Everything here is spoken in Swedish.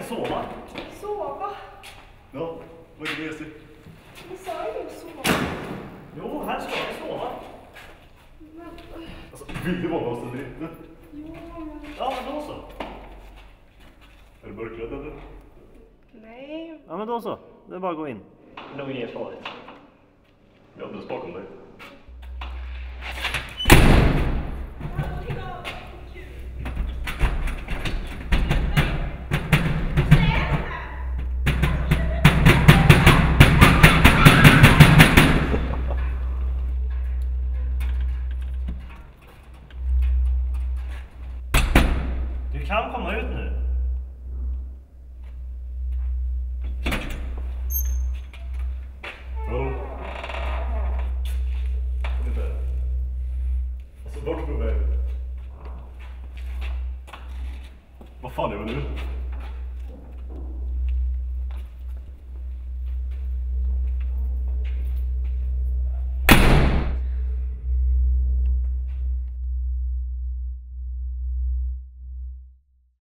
sova. Sova? Ja, vad är det med sig? Jag sa ju sova. Jo, här ska jag sova. Men... Alltså, vill du vara någonstans eller inte? Jo, men... Ja, men då så. Är du mörkrädd eller? Nej. Ja, men då så. Det är bara att gå in. Det är nog inget farligt. Jag är alldeles bakom dig. Du kan komma ut nu. Ja. Alltså, vart på väg? Vad fan är det nu?